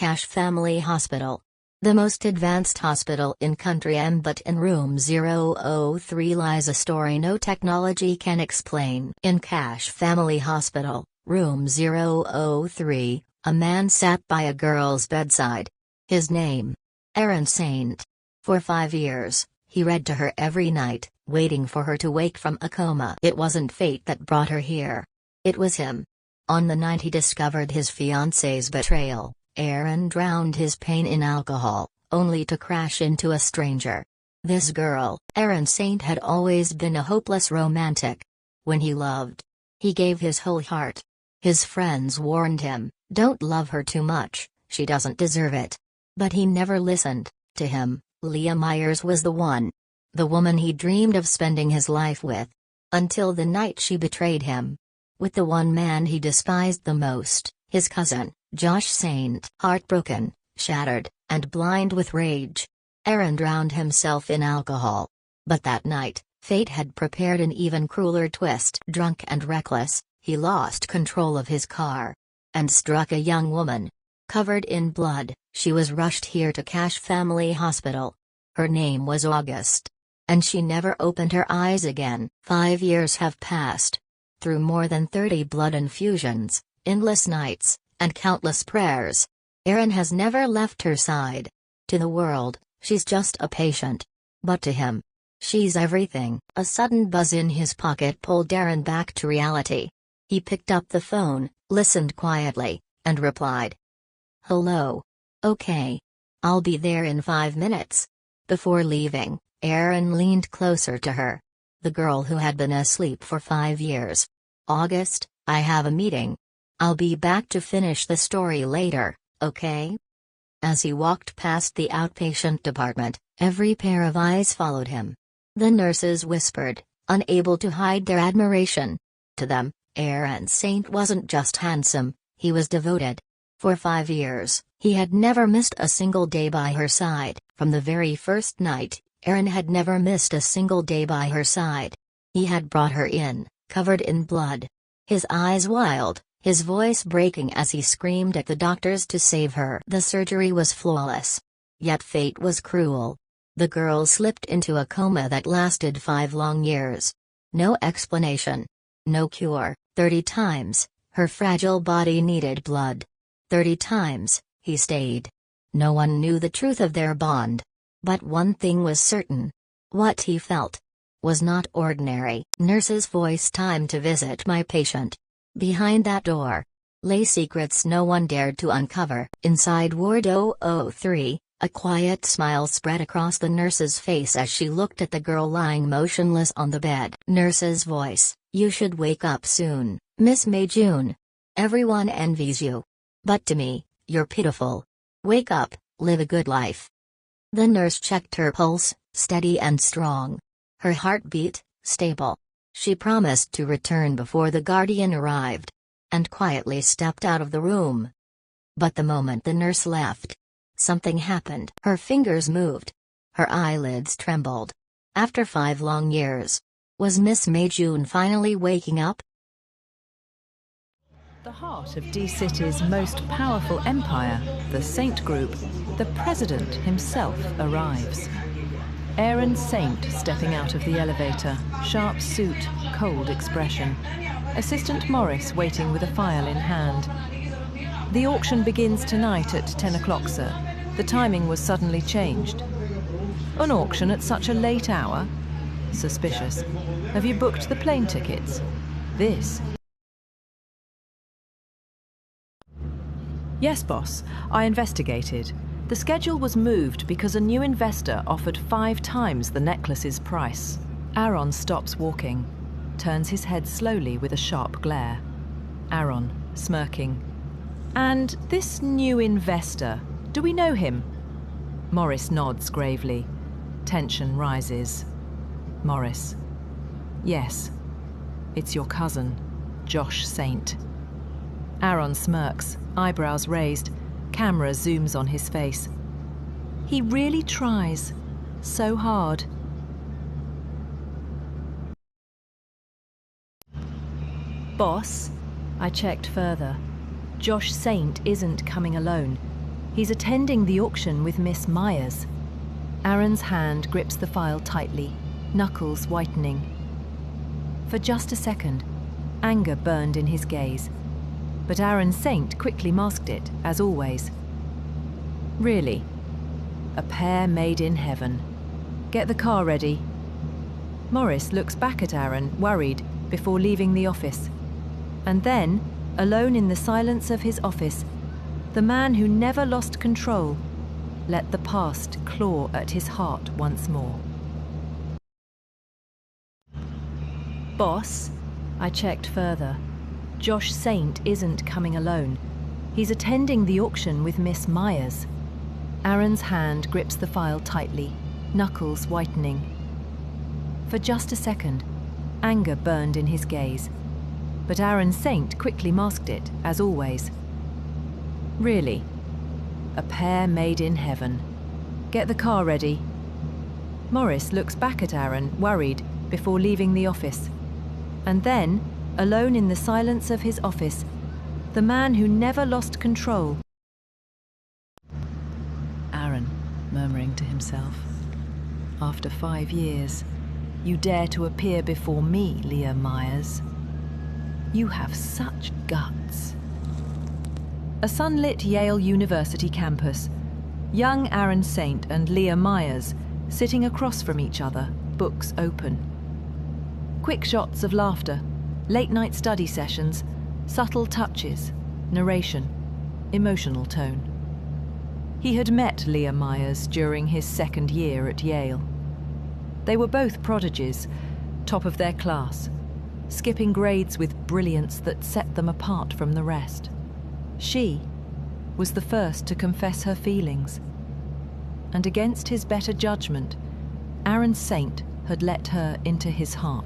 Cash Family Hospital. The most advanced hospital in country but in room 003 lies a story no technology can explain. In Cash Family Hospital, room 003, a man sat by a girl's bedside. His name? Aaron Saint. For 5 years, he read to her every night, waiting for her to wake from a coma. It wasn't fate that brought her here. It was him. On the night he discovered his fiancée's betrayal, Aaron drowned his pain in alcohol, only to crash into a stranger. This girl, Aaron Saint, had always been a hopeless romantic. When he loved, he gave his whole heart. His friends warned him, "Don't love her too much, she doesn't deserve it." But he never listened. To him, Leah Myers was the one. The woman he dreamed of spending his life with. Until the night she betrayed him. With the one man he despised the most, his cousin, Josh Saint. Heartbroken, shattered, and blind with rage, Aaron drowned himself in alcohol. But that night, fate had prepared an even crueler twist. Drunk and reckless, he lost control of his car. And struck a young woman. Covered in blood, she was rushed here to Cash Family Hospital. Her name was August. And she never opened her eyes again. 5 years have passed. Through more than 30 blood infusions, endless nights, and countless prayers, Aaron has never left her side. To the world, she's just a patient. But to him, she's everything. A sudden buzz in his pocket pulled Aaron back to reality. He picked up the phone, listened quietly, and replied. "Hello. Okay. I'll be there in 5 minutes." Before leaving, Aaron leaned closer to her. The girl who had been asleep for 5 years. "August, I have a meeting. I'll be back to finish the story later, okay?" As he walked past the outpatient department, every pair of eyes followed him. The nurses whispered, unable to hide their admiration. To them, Aaron Saint wasn't just handsome, he was devoted. For 5 years, he had never missed a single day by her side. From the very first night, Aaron had never missed a single day by her side. He had brought her in, covered in blood. His eyes wild, his voice breaking as he screamed at the doctors to save her. The surgery was flawless. Yet fate was cruel. The girl slipped into a coma that lasted 5 long years. No explanation. No cure. 30 times, her fragile body needed blood. 30 times, he stayed. No one knew the truth of their bond. But one thing was certain. What he felt was not ordinary. Nurse's voice. "Time to visit my patient." Behind that door lay secrets no one dared to uncover. Inside Ward 003, a quiet smile spread across the nurse's face as she looked at the girl lying motionless on the bed. Nurse's voice. "You should wake up soon, Miss Mayjune. Everyone envies you. But to me, you're pitiful. Wake up, live a good life." The nurse checked her pulse, steady and strong. Her heartbeat, stable. She promised to return before the guardian arrived. And quietly stepped out of the room. But the moment the nurse left, something happened. Her fingers moved. Her eyelids trembled. After 5 long years, was Miss Mayjune finally waking up? The heart of D-City's most powerful empire, the Saint Group, the president himself arrives. Aaron Saint stepping out of the elevator, sharp suit, cold expression. Assistant Morris waiting with a file in hand. "The auction begins tonight at 10 o'clock, sir. The timing was suddenly changed." "An auction at such a late hour?" Suspicious. "Have you booked the plane tickets?" This. "Yes, boss. I investigated. The schedule was moved because a new investor offered 5 times the necklace's price." Aaron stops walking, turns his head slowly with a sharp glare. Aaron, smirking. "And this new investor, do we know him?" Morris nods gravely. Tension rises. Morris. "Yes. It's your cousin, Josh Saint." Aaron smirks, eyebrows raised. Camera zooms on his face. He really tries. So hard. "Boss?" I checked further. Josh Saint isn't coming alone. He's attending the auction with Miss Myers. Aaron's hand grips the file tightly, knuckles whitening. For just a second, anger burned in his gaze, but Aaron Saint quickly masked it, as always. Really? A pair made in heaven. Get the car ready. Morris looks back at Aaron, worried, before leaving the office. And then, alone in the silence of his office, the man who never lost control let the past claw at his heart once more. Boss? I checked further. Josh Saint isn't coming alone. He's attending the auction with Miss Myers. Aaron's hand grips the file tightly, knuckles whitening. For just a second, anger burned in his gaze, but Aaron Saint quickly masked it, as always. Really? A pair made in heaven. Get the car ready. Morris looks back at Aaron, worried, before leaving the office. And then, alone in the silence of his office, the man who never lost control. Aaron, murmuring to himself, after 5 years, you dare to appear before me, Leah Myers. You have such guts. A sunlit Yale University campus. Young Aaron Saint and Leah Myers sitting across from each other, books open. Quick shots of laughter, late-night study sessions, subtle touches, narration, emotional tone. He had met Leah Myers during his second year at Yale. They were both prodigies, top of their class, skipping grades with brilliance that set them apart from the rest. She was the first to confess her feelings, and against his better judgment, Aaron Saint had let her into his heart.